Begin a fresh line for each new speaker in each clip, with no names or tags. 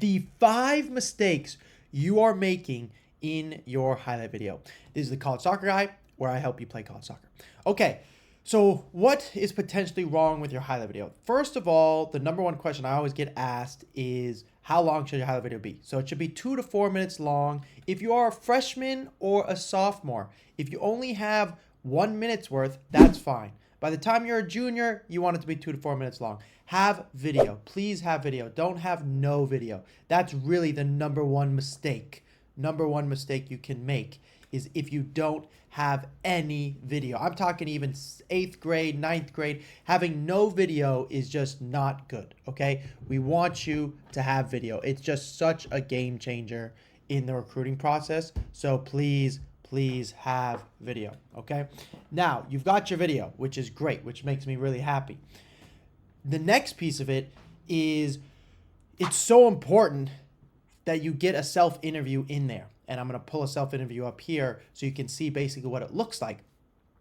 the 5 mistakes you are making in your highlight video. This is the College Soccer Guy, where I help you play college soccer. Okay, so what is potentially wrong with your highlight video? First of all, the number one question I always get asked is, how long should your highlight video be? So it should be 2 to 4 minutes long. If you are a freshman or a sophomore, if you only have 1 minute's worth, that's fine. By the time you're a junior, you want it to be 2 to 4 minutes long. Have video. Please have video. Don't have no video. That's really the number one mistake. Number one mistake you can make is if you don't have any video. I'm talking even 8th grade, 9th grade. Having no video is just not good, okay? We want you to have video. It's just such a game changer in the recruiting process. So please have video, okay? Now, you've got your video, which is great, which makes me really happy. The next piece of it is it's so important that you get a self-interview in there. And I'm going to pull a self-interview up here so you can see basically what it looks like.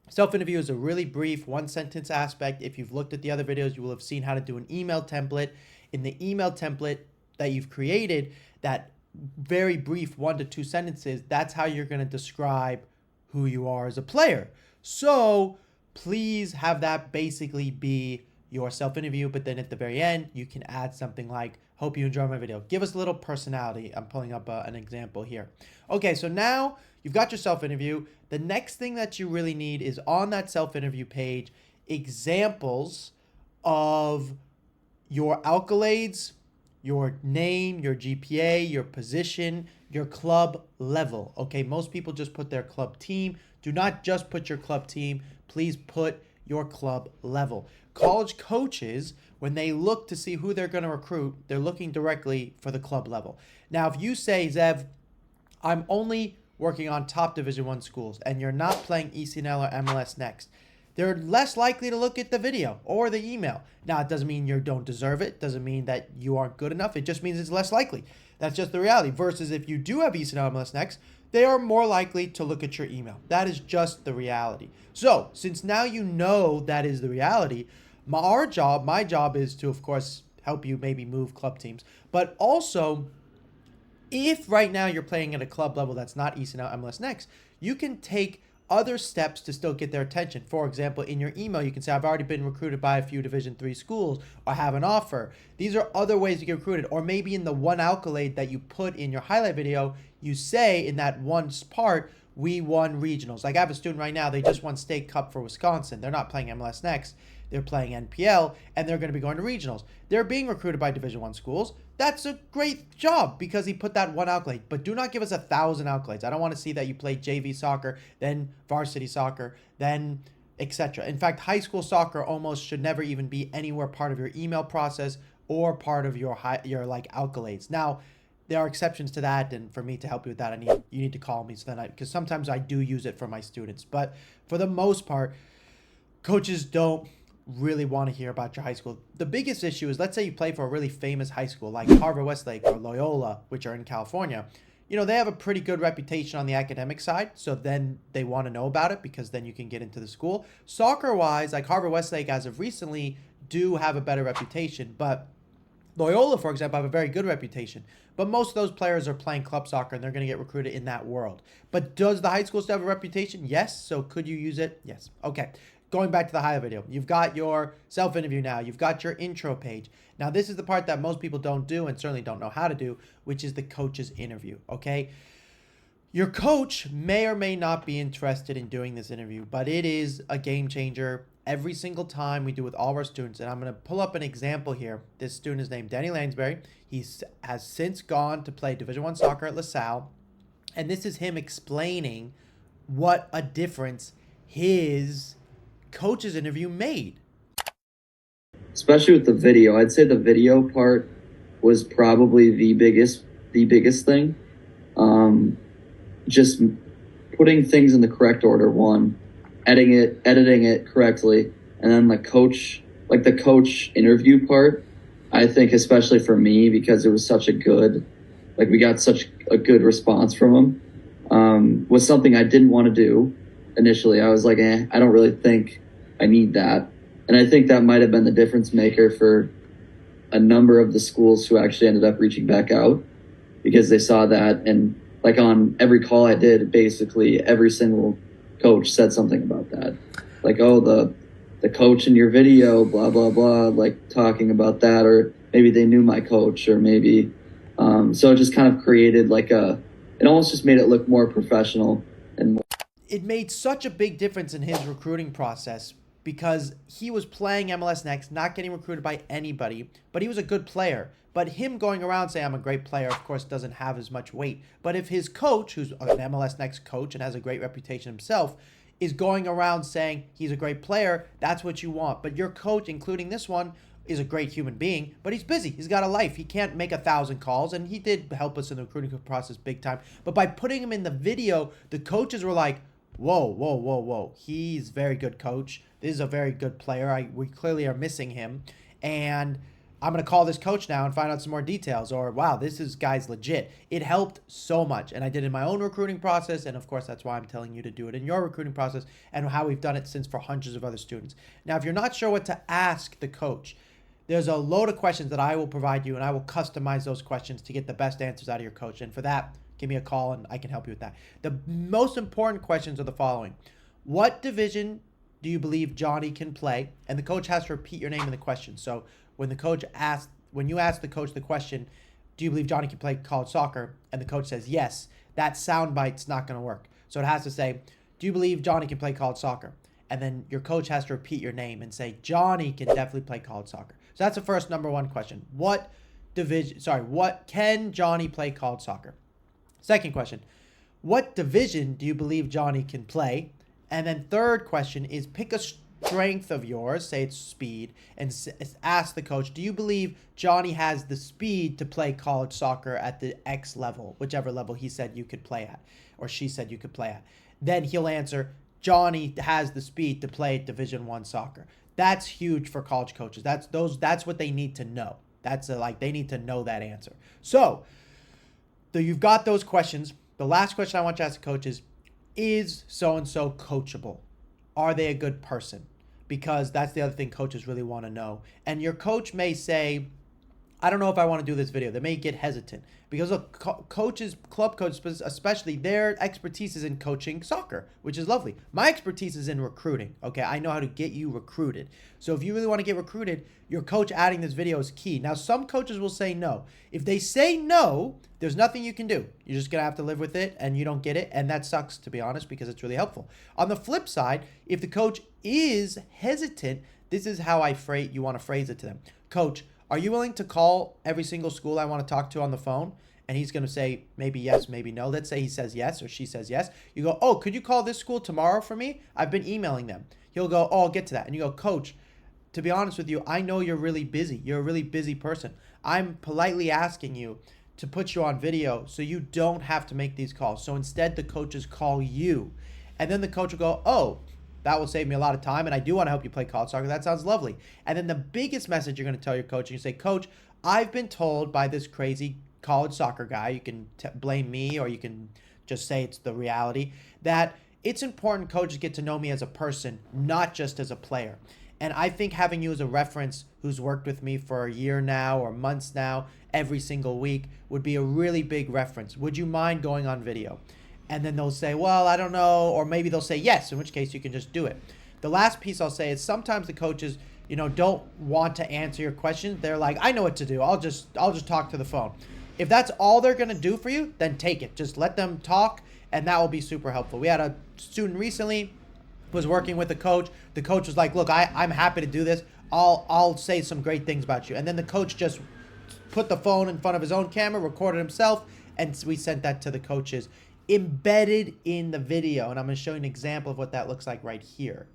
Self-interview is a really brief 1-sentence aspect. If you've looked at the other videos, you will have seen how to do an email template. In the email template that you've created, that very brief 1 to 2 sentences, that's how you're going to describe who you are as a player. So please have that basically be your self-interview, but then at the very end, you can add something like, hope you enjoy my video. Give us a little personality. I'm pulling up an example here. Okay, so now you've got your self-interview. The next thing that you really need is on that self-interview page, examples of your accolades, your name, your GPA, your position, your club level. Okay, most people just put their club team. Do not just put your club team. Please put your club level. College coaches, when they look to see who they're going to recruit, they're looking directly for the club level. Now, if you say, Zev, I'm only working on top Division I schools, and you're not playing ECNL or MLS Next, they're less likely to look at the video or the email. Now, it doesn't mean you don't deserve it. It doesn't mean that you aren't good enough. It just means it's less likely. That's just the reality. Versus if you do have ECNL or MLS Next, they are more likely to look at your email. That is just the reality. So, since now you know that is the reality, my job is to, of course, help you maybe move club teams. But also, if right now you're playing at a club level that's not ECNL MLS Next, you can take other steps to still get their attention. For example, in your email, you can say, I've already been recruited by a few Division III schools, or have an offer. These are other ways to get recruited. Or maybe in the one accolade that you put in your highlight video, you say in that one part, we won regionals. Like I have a student right now, they just won state cup for Wisconsin. They're not playing MLS Next. They're playing NPL, and they're going to be going to regionals. They're being recruited by Division I schools. That's a great job because he put that one accolade. But do not give us 1,000 accolades. I don't want to see that you played JV soccer, then varsity soccer, then etc. In fact, high school soccer almost should never even be anywhere part of your email process or part of your like accolades. Now, there are exceptions to that, and for me to help you with that, you need to call me because sometimes I do use it for my students. But for the most part, coaches don't really want to hear about your high school. The biggest issue is, let's say you play for a really famous high school like Harvard-Westlake or Loyola, which are in California. You know, they have a pretty good reputation on the academic side, so then they want to know about it because then you can get into the school. Soccer-wise, like Harvard-Westlake as of recently do have a better reputation, but Loyola, for example, have a very good reputation. But most of those players are playing club soccer and they're going to get recruited in that world. But does the high school still have a reputation? Yes. So could you use it? Yes. Okay. Going back to the highlight video, you've got your self-interview now. You've got your intro page. Now, this is the part that most people don't do and certainly don't know how to do, which is the coach's interview, okay? Your coach may or may not be interested in doing this interview, but it is a game changer every single time we do with all of our students. And I'm going to pull up an example here. This student is named Danny Lansbury. He has since gone to play Division I soccer at LaSalle. And this is him explaining what a difference his coach's interview made.
Especially with the video, I'd say the video part was probably the biggest thing. Just putting things in the correct order, one, editing it correctly, and then the coach interview part, I think especially for me, because it was such a good, we got such a good response from him, was something I didn't want to do initially. I was like, I don't really think I need that. And I think that might have been the difference maker for a number of the schools who actually ended up reaching back out because they saw that. And like on every call I did, basically every single coach said something about that. Like, oh, the coach in your video, blah, blah, blah, like talking about that, or maybe they knew my coach, or maybe, so it just kind of created it almost just made it look more professional and more.
It made such a big difference in his recruiting process because he was playing MLS Next, not getting recruited by anybody, but he was a good player. But him going around saying I'm a great player, of course, doesn't have as much weight. But if his coach, who's an MLS Next coach and has a great reputation himself, is going around saying he's a great player, that's what you want. But your coach, including this one, is a great human being, but he's busy. He's got a life. He can't make 1,000 calls, and he did help us in the recruiting process big time. But by putting him in the video, the coaches were like, whoa, whoa, whoa, whoa. He's a very good coach. This is a very good player. We clearly are missing him. And I'm going to call this coach now and find out some more details. Or, wow, this guy's legit. It helped so much. And I did it in my own recruiting process. And, of course, that's why I'm telling you to do it in your recruiting process and how we've done it since for hundreds of other students. Now, if you're not sure what to ask the coach, there's a load of questions that I will provide you, and I will customize those questions to get the best answers out of your coach. And for that, give me a call and I can help you with that. The most important questions are the following. What division do you believe Johnny can play? And the coach has to repeat your name in the question. So when you ask the coach the question, do you believe Johnny can play college soccer? And the coach says yes, that soundbite's not going to work. So it has to say, do you believe Johnny can play college soccer? And then your coach has to repeat your name and say, Johnny can definitely play college soccer. So that's the first number one question. What can Johnny play college soccer? Second question, what division do you believe Johnny can play? And then third question is pick a strength of yours, say it's speed, and ask the coach, do you believe Johnny has the speed to play college soccer at the X level, whichever level he said you could play at, or she said you could play at? Then he'll answer, Johnny has the speed to play Division I soccer. That's huge for college coaches. That's what they need to know. They need to know that answer. So you've got those questions. The last question I want you to ask the coach is so-and-so coachable? Are they a good person? Because that's the other thing coaches really want to know. And your coach may say, I don't know if I want to do this video. They may get hesitant because look, coaches, club coaches especially, their expertise is in coaching soccer, which is lovely. My expertise is in recruiting. Okay, I know how to get you recruited. So if you really want to get recruited, your coach adding this video is key. Now, some coaches will say no. If they say no, there's nothing you can do. You're just gonna have to live with it, and you don't get it, and that sucks, to be honest, because it's really helpful. On the flip side, if the coach is hesitant, this is how you want to phrase it to them. Coach, are you willing to call every single school I want to talk to on the phone? And he's going to say maybe yes, maybe no. Let's say he says yes or she says yes. You go, oh, could you call this school tomorrow for me? I've been emailing them. He'll go, oh, I'll get to that. And you go, Coach, to be honest with you, I know you're really busy. You're a really busy person. I'm politely asking you to put you on video so you don't have to make these calls. So instead, the coaches call you. And then the coach will go, oh, that will save me a lot of time, and I do want to help you play college soccer. That sounds lovely. And then the biggest message you're going to tell your coach, you say, Coach, I've been told by this crazy college soccer guy, you can blame me or you can just say it's the reality, that it's important coaches get to know me as a person, not just as a player. And I think having you as a reference who's worked with me for a year now or months now, every single week, would be a really big reference. Would you mind going on video? And then they'll say, well, I don't know. Or maybe they'll say yes, in which case you can just do it. The last piece I'll say is sometimes the coaches, don't want to answer your questions. They're like, I know what to do. I'll just talk to the phone. If that's all they're going to do for you, then take it. Just let them talk, and that will be super helpful. We had a student recently who was working with a coach. The coach was like, look, I'm happy to do this. I'll say some great things about you. And then the coach just put the phone in front of his own camera, recorded himself, and we sent that to the coaches embedded in the video. And I'm going to show you an example of what that looks like right here.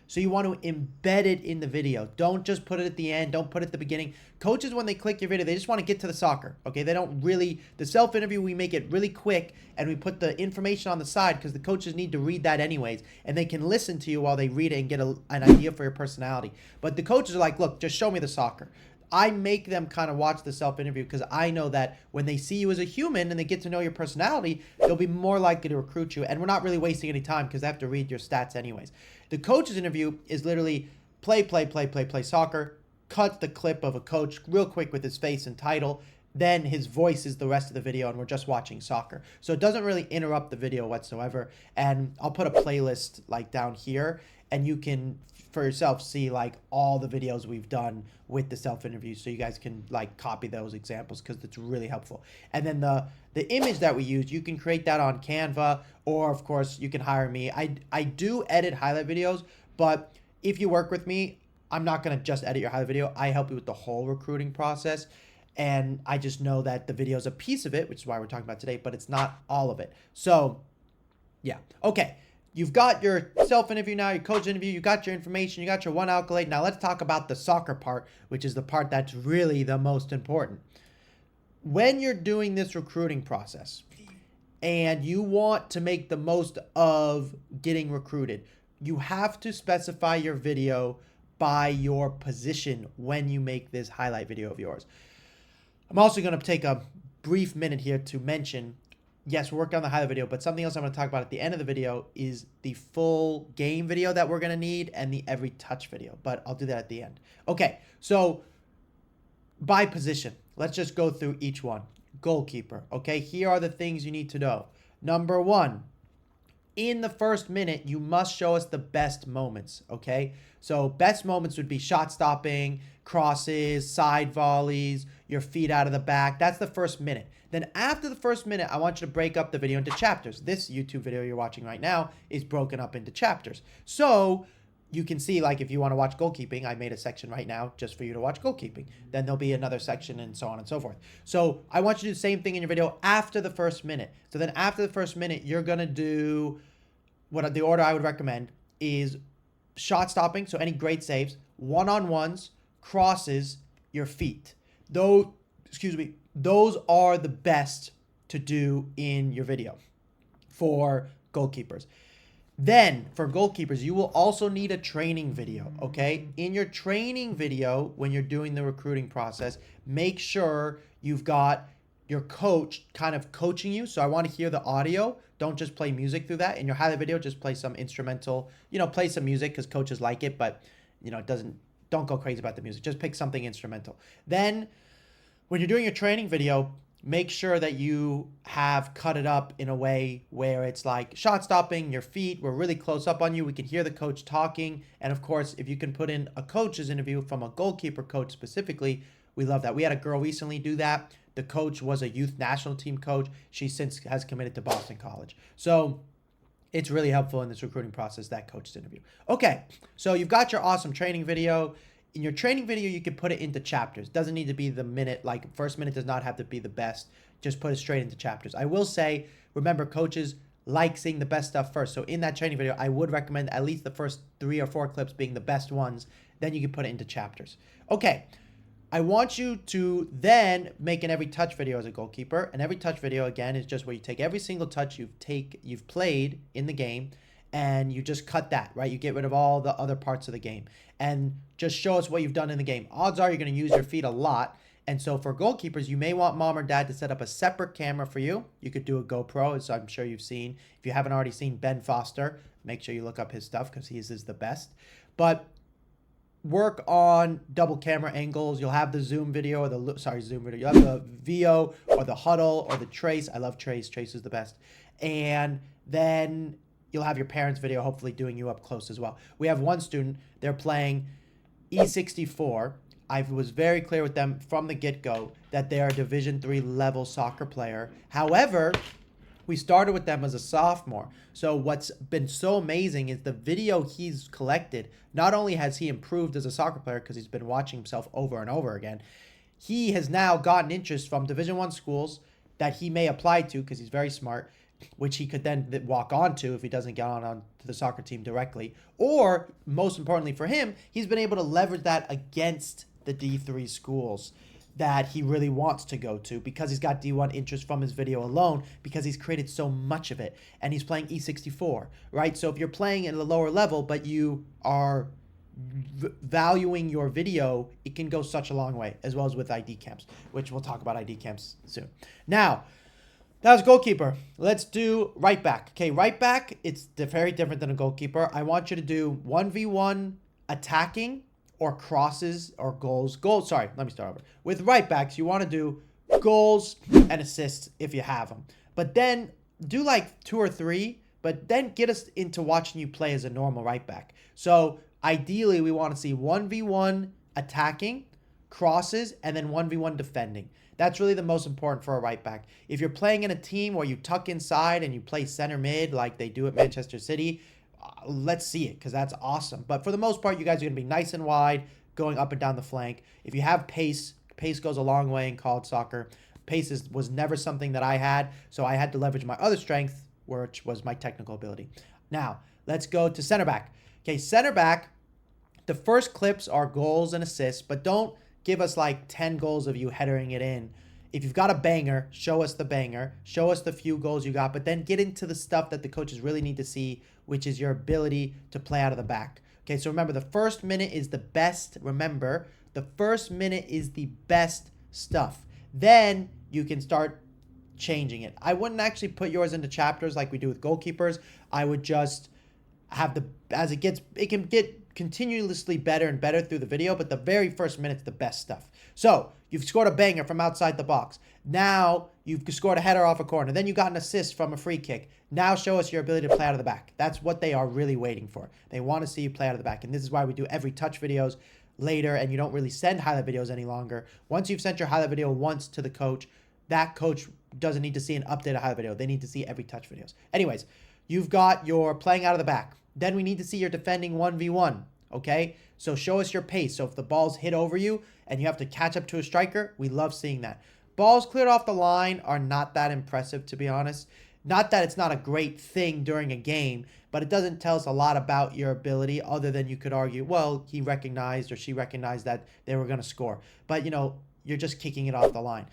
So you want to embed it in the video. Don't just put it at the end. Don't put it at the beginning. Coaches, when they click your video, they just want to get to the soccer. Okay, they don't really, the self-interview, we make it really quick and we put the information on the side because the coaches need to read that anyways. And they can listen to you while they read it and get an idea for your personality. But the coaches are like, look, just show me the soccer. I make them kind of watch the self-interview because I know that when they see you as a human and they get to know your personality, they'll be more likely to recruit you. And we're not really wasting any time because they have to read your stats anyways. The coach's interview is literally play soccer, cut the clip of a coach real quick with his face and title. Then his voice is the rest of the video and we're just watching soccer. So it doesn't really interrupt the video whatsoever. And I'll put a playlist like down here and you can for yourself see like all the videos we've done with the self interviews, so you guys can like copy those examples because it's really helpful. And then the image that we use, you can create that on Canva, or of course you can hire me. I do edit highlight videos, but if you work with me, I'm not going to just edit your highlight video. I help you with the whole recruiting process. And I just know that the video is a piece of it, which is why we're talking about today, but it's not all of it. So yeah. Okay. You've got your self-interview now, your coach interview, you got your information, you got your one accolade. Now let's talk about the soccer part, which is the part that's really the most important. When you're doing this recruiting process and you want to make the most of getting recruited, you have to specify your video by your position when you make this highlight video of yours. I'm also going to take a brief minute here to mention, yes, we're working on the highlight video, but something else I'm going to talk about at the end of the video is the full game video that we're going to need and the every touch video, but I'll do that at the end. Okay, so by position, let's just go through each one. Goalkeeper, okay? Here are the things you need to know. Number one, in the first minute, you must show us the best moments, okay? So best moments would be shot stopping, crosses, side volleys, your feet out of the back. That's the first minute. Then after the first minute, I want you to break up the video into chapters. This YouTube video you're watching right now is broken up into chapters. So you can see, like, if you want to watch goalkeeping, I made a section right now just for you to watch goalkeeping. Then there'll be another section and so on and so forth. So I want you to do the same thing in your video after the first minute. So then after the first minute, you're going to do what the order I would recommend is shot stopping, so any great saves, one-on-ones, crosses, your feet. Those are the best to do in your video for goalkeepers. Then for goalkeepers, you will also need a training video, okay? In your training video, when you're doing the recruiting process, make sure you've got your coach kind of coaching you. So I want to hear the audio. Don't just play music through that. In your highlight video, just play some instrumental, play some music because coaches like it, but don't go crazy about the music. Just pick something instrumental. Then when you're doing your training video, make sure that you have cut it up in a way where it's like shot stopping, your feet, we're really close up on you. We can hear the coach talking. And of course, if you can put in a coach's interview from a goalkeeper coach specifically, we love that. We had a girl recently do that. The coach was a youth national team coach. She since has committed to Boston College. So it's really helpful in this recruiting process, that coach's interview. Okay, so you've got your awesome training video. In your training video, you can put it into chapters. Doesn't need to be the minute, like first minute does not have to be the best. Just put it straight into chapters. I will say, remember, coaches like seeing the best stuff first. So in that training video, I would recommend at least the first 3 or 4 clips being the best ones. Then you can put it into chapters. Okay, I want you to then make an every touch video as a goalkeeper. An every touch video, again, is just where you take every single touch you've played in the game and you just cut that, right? You get rid of all the other parts of the game and just show us what you've done in the game. Odds are you're going to use your feet a lot. And so for goalkeepers, you may want mom or dad to set up a separate camera for you. You could do a GoPro, as I'm sure you've seen. If you haven't already seen Ben Foster, make sure you look up his stuff because he is the best. But work on double camera angles. You'll have the zoom video or zoom video. You'll have the VO or the huddle or the trace. I love trace. Trace is the best. And then you'll have your parents' video hopefully doing you up close as well. We have one student, they're playing E64. I was very clear with them from the get-go that they are a Division III level soccer player. However, we started with them as a sophomore. So what's been so amazing is the video he's collected, not only has he improved as a soccer player because he's been watching himself over and over again, he has now gotten interest from Division I schools that he may apply to because he's very smart, which he could then walk on to if he doesn't get on to the soccer team directly. Or, most importantly for him, he's been able to leverage that against the D3 schools that he really wants to go to because he's got D1 interest from his video alone because he's created so much of it. And he's playing E64, right? So if you're playing at a lower level, but you are valuing your video, it can go such a long way, as well as with ID camps, which we'll talk about ID camps soon. Now, that was goalkeeper. Let's do right back. Okay, right back, it's very different than a goalkeeper. I want you to do 1v1 attacking or crosses or goals. Sorry, let me start over. With right backs, you want to do goals and assists if you have them. But then do like 2 or 3, but then get us into watching you play as a normal right back. So ideally, we want to see 1v1 attacking, crosses, and then 1v1 defending. That's really the most important for a right back. If you're playing in a team where you tuck inside and you play center mid like they do at Manchester City, let's see it, because that's awesome. But for the most part, you guys are going to be nice and wide, going up and down the flank. If you have pace, pace goes a long way in college soccer. Pace was never something that I had, so I had to leverage my other strength, which was my technical ability. Now, let's go to center back. Okay, center back, the first clips are goals and assists, but don't give us like 10 goals of you headering it in. If you've got a banger, show us the banger. Show us the few goals you got, but then get into the stuff that the coaches really need to see, which is your ability to play out of the back. Okay, so remember, the first minute is the best. Remember, the first minute is the best stuff. Then you can start changing it. I wouldn't actually put yours into chapters like we do with goalkeepers. I would just have it can get continuously better and better through the video, but the very first minute's the best stuff. So you've scored a banger from outside the box. Now you've scored a header off a corner. Then you got an assist from a free kick. Now show us your ability to play out of the back. That's what they are really waiting for. They want to see you play out of the back. And this is why we do every touch videos later, and you don't really send highlight videos any longer. Once you've sent your highlight video once to the coach, that coach doesn't need to see an updated highlight video. They need to see every touch videos. Anyways, you've got your playing out of the back. Then we need to see your defending 1v1, okay? So show us your pace. So if the ball's hit over you and you have to catch up to a striker, we love seeing that. Balls cleared off the line are not that impressive, to be honest. Not that it's not a great thing during a game, but it doesn't tell us a lot about your ability, other than you could argue, well, he recognized or she recognized that they were going to score. But, you're just kicking it off the line.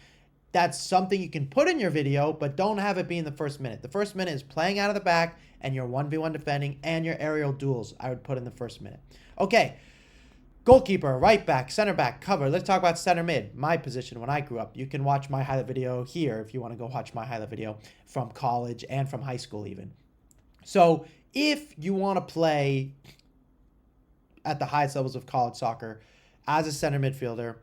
That's something you can put in your video, but don't have it be in the first minute. The first minute is playing out of the back and your 1v1 defending and your aerial duels, I would put in the first minute. Okay, goalkeeper, right back, center back, cover. Let's talk about center mid, my position when I grew up. You can watch my highlight video here if you want to go watch my highlight video from college and from high school even. So if you want to play at the highest levels of college soccer as a center midfielder,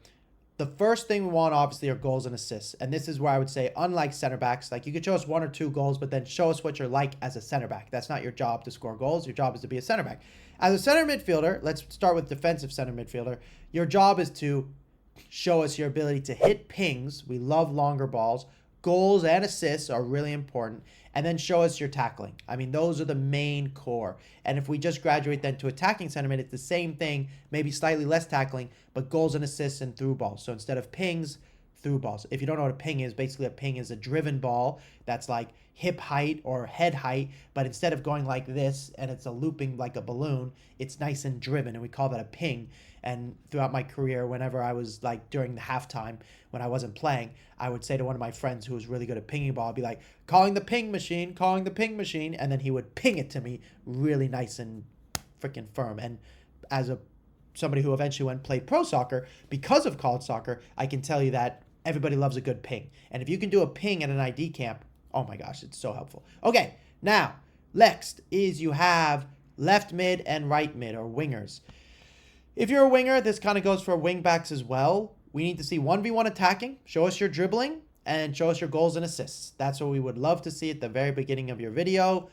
the first thing we want, obviously, are goals and assists. And this is where I would say, unlike center backs, like you could show us 1 or 2 goals, but then show us what you're like as a center back. That's not your job to score goals. Your job is to be a center back. As a center midfielder, let's start with defensive center midfielder. Your job is to show us your ability to hit pings. We love longer balls. Goals and assists are really important. And then show us your tackling. I mean, those are the main core. And if we just graduate then to attacking center mid, it's the same thing, maybe slightly less tackling, but goals and assists and through balls. So instead of pings, through balls. If you don't know what a ping is, basically a ping is a driven ball that's like hip height or head height, but instead of going like this and it's a looping like a balloon, it's nice and driven, and we call that a ping. And throughout my career, whenever I was like during the halftime when I wasn't playing, I would say to one of my friends who was really good at pinging ball, I'd be like, calling the ping machine, and then he would ping it to me really nice and freaking firm. And as somebody who eventually went and played pro soccer, because of college soccer, I can tell you that everybody loves a good ping. And if you can do a ping at an ID camp, oh my gosh, it's so helpful. Okay, now, next is you have left mid and right mid, or wingers. If you're a winger, this kind of goes for wing backs as well. We need to see 1v1 attacking, show us your dribbling, and show us your goals and assists. That's what we would love to see at the very beginning of your video.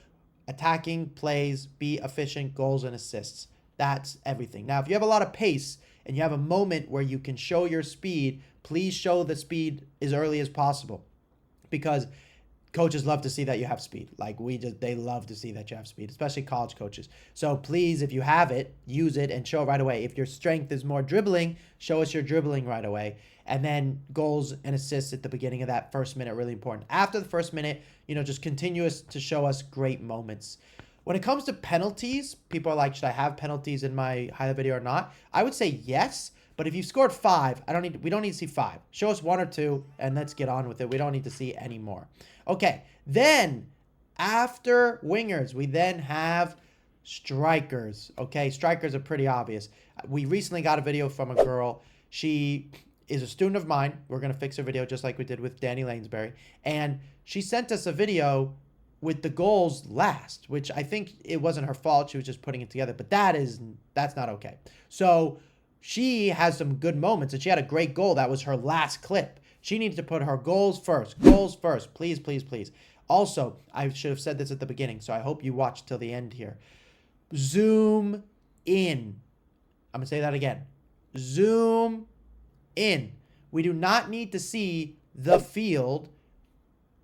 Attacking, plays, be efficient, goals and assists. That's everything. Now, if you have a lot of pace and you have a moment where you can show your speed, please show the speed as early as possible, because coaches love to see that you have speed. Like they love to see that you have speed, especially college coaches. So please, if you have it, use it and show it right away. If your strength is more dribbling, show us your dribbling right away. And then goals and assists at the beginning of that first minute, really important. After the first minute, just continuous to show us great moments. When it comes to penalties, people are like, should I have penalties in my highlight video or not? I would say yes. But if you've scored 5, we don't need to see 5. Show us 1 or 2, and let's get on with it. We don't need to see any more. Okay, then after wingers, we then have strikers. Okay, strikers are pretty obvious. We recently got a video from a girl. She is a student of mine. We're going to fix her video just like we did with Danny Lanesbury. And she sent us a video with the goals last, which I think it wasn't her fault. She was just putting it together. But that's not okay. So She has some good moments, and she had a great goal. That was her last clip. She needs to put her goals first. Goals first. Please, please, please. Also, I should have said this at the beginning, so I hope you watch till the end here. Zoom in. I'm going to say that again. Zoom in. We do not need to see the field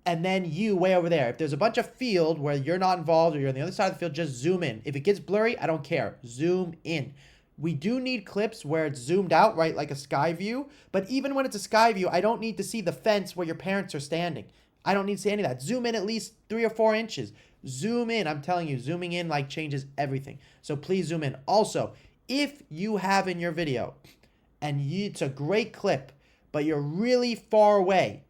and then you way over there. If there's a bunch of field where you're not involved or you're on the other side of the field, just zoom in. If it gets blurry, I don't care. Zoom in. We do need clips where it's zoomed out, right, like a sky view. But even when it's a sky view, I don't need to see the fence where your parents are standing. I don't need to see any of that. Zoom in at least 3 or 4 inches. Zoom in. I'm telling you, zooming in like changes everything. So please zoom in. Also, if you have in your video, and it's a great clip, but you're really far away,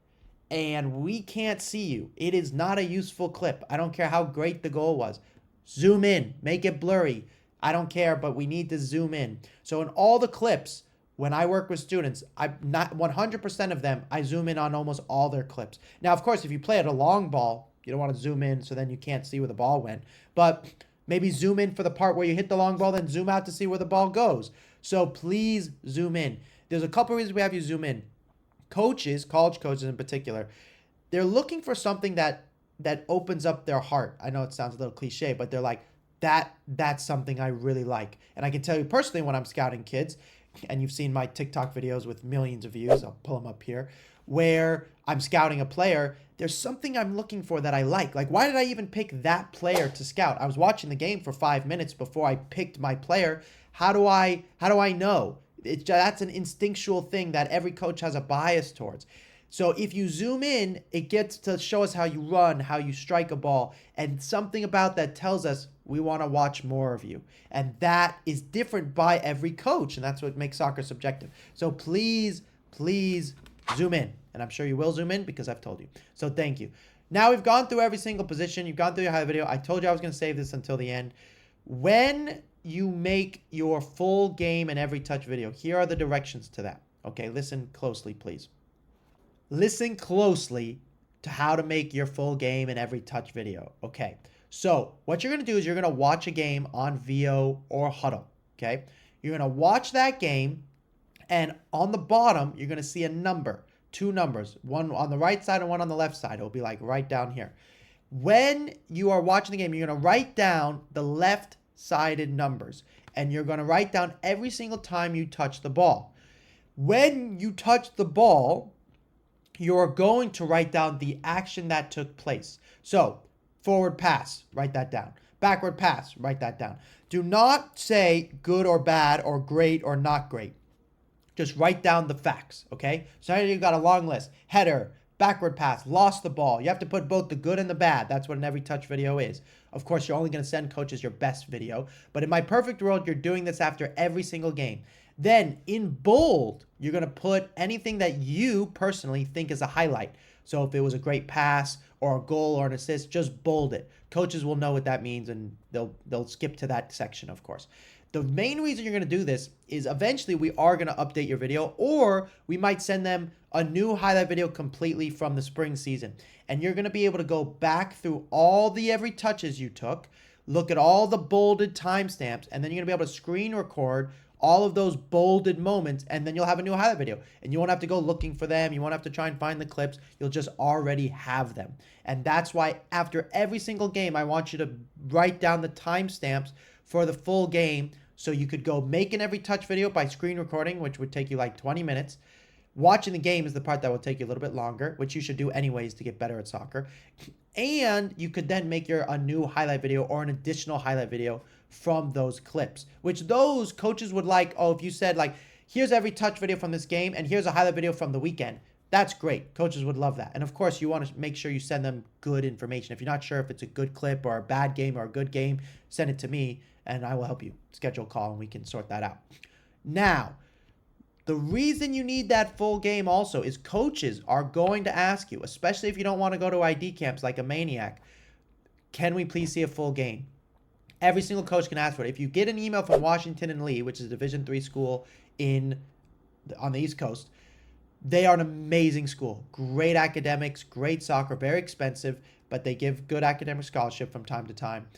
and we can't see you, it is not a useful clip. I don't care how great the goal was. Zoom in. Make it blurry. I don't care, but we need to zoom in. So in all the clips, when I work with students, I'm not 100% of them, I zoom in on almost all their clips. Now, of course, if you play at a long ball, you don't want to zoom in so then you can't see where the ball went. But maybe zoom in for the part where you hit the long ball, then zoom out to see where the ball goes. So please zoom in. There's a couple reasons we have you zoom in. Coaches, college coaches in particular, they're looking for something that opens up their heart. I know it sounds a little cliche, but they're like, that's something I really like. And I can tell you personally when I'm scouting kids, and you've seen my TikTok videos with millions of views, I'll pull them up here, where I'm scouting a player, there's something I'm looking for that I like. Like, why did I even pick that player to scout? I was watching the game for 5 minutes before I picked my player. How do I know? That's an instinctual thing that every coach has a bias towards. So if you zoom in, it gets to show us how you run, how you strike a ball, and something about that tells us we want to watch more of you. And that is different by every coach, and that's what makes soccer subjective. So please, please zoom in. And I'm sure you will zoom in because I've told you. So thank you. Now we've gone through every single position. You've gone through your highlight video. I told you I was going to save this until the end. When you make your full game and every touch video, here are the directions to that. Okay, listen closely, please. Listen closely to how to make your full game and every touch video. Okay, so what you're going to do is you're going to watch a game on VO or Huddle. Okay, you're going to watch that game, and on the bottom, you're going to see a number, 2 numbers, one on the right side and one on the left side. It'll be like right down here. When you are watching the game, you're going to write down the left-sided numbers, and you're going to write down every single time you touch the ball. When you touch the ball, you're going to write down the action that took place. So, forward pass, write that down. Backward pass, write that down. Do not say good or bad or great or not great. Just write down the facts, okay? So now you've got a long list. Header, backward pass, lost the ball. You have to put both the good and the bad. That's what an every touch video is. Of course, you're only going to send coaches your best video. But in my perfect world, you're doing this after every single game. Then in bold, you're going to put anything that you personally think is a highlight. So if it was a great pass or a goal or an assist, just bold it. Coaches will know what that means, and they'll skip to that section, of course. The main reason you're going to do this is eventually we are going to update your video, or we might send them a new highlight video completely from the spring season. And you're going to be able to go back through all the every touches you took, look at all the bolded timestamps, and then you're going to be able to screen record all of those bolded moments, and then you'll have a new highlight video. And you won't have to go looking for them. You won't have to try and find the clips. You'll just already have them. And that's why after every single game, I want you to write down the timestamps for the full game, so you could go make an every touch video by screen recording, which would take you like 20 minutes. Watching the game is the part that will take you a little bit longer, which you should do anyways to get better at soccer. And you could then make a new highlight video or an additional highlight video from those clips, which those coaches would like. Oh, if you said like, here's every touch video from this game and here's a highlight video from the weekend, that's great. Coaches would love that. And of course, you want to make sure you send them good information. If you're not sure if it's a good clip or a bad game or a good game, send it to me and I will help you schedule a call and we can sort that out. Now, the reason you need that full game also is coaches are going to ask you, especially if you don't want to go to ID camps like a maniac, can we please see a full game? Every single coach can ask for it. If you get an email from Washington and Lee, which is a Division III school on the East Coast, they are an amazing school. Great academics, great soccer, very expensive, but they give good academic scholarship from time to time.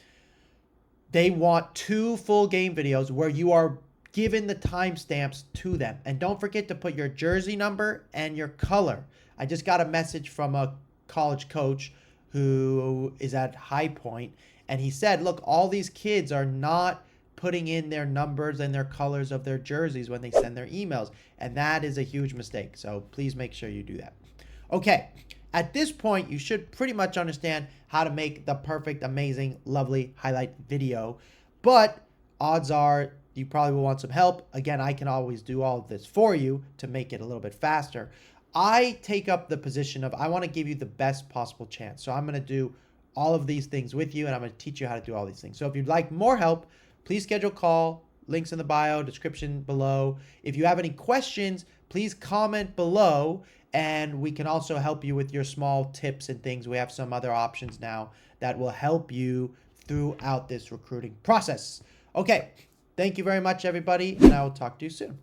They want 2 full game videos where you are given the timestamps to them. And don't forget to put your jersey number and your color. I just got a message from a college coach who is at High Point, and he said, look, all these kids are not putting in their numbers and their colors of their jerseys when they send their emails. And that is a huge mistake. So please make sure you do that. Okay, at this point, you should pretty much understand how to make the perfect, amazing, lovely highlight video. But odds are you probably will want some help. Again, I can always do all of this for you to make it a little bit faster. I take up the position of I want to give you the best possible chance. So I'm going to do all of these things with you, and I'm going to teach you how to do all these things. So if you'd like more help, please schedule a call. Links in the bio, description below. If you have any questions, please comment below, and we can also help you with your small tips and things. We have some other options now that will help you throughout this recruiting process. Okay, thank you very much, everybody, and I will talk to you soon.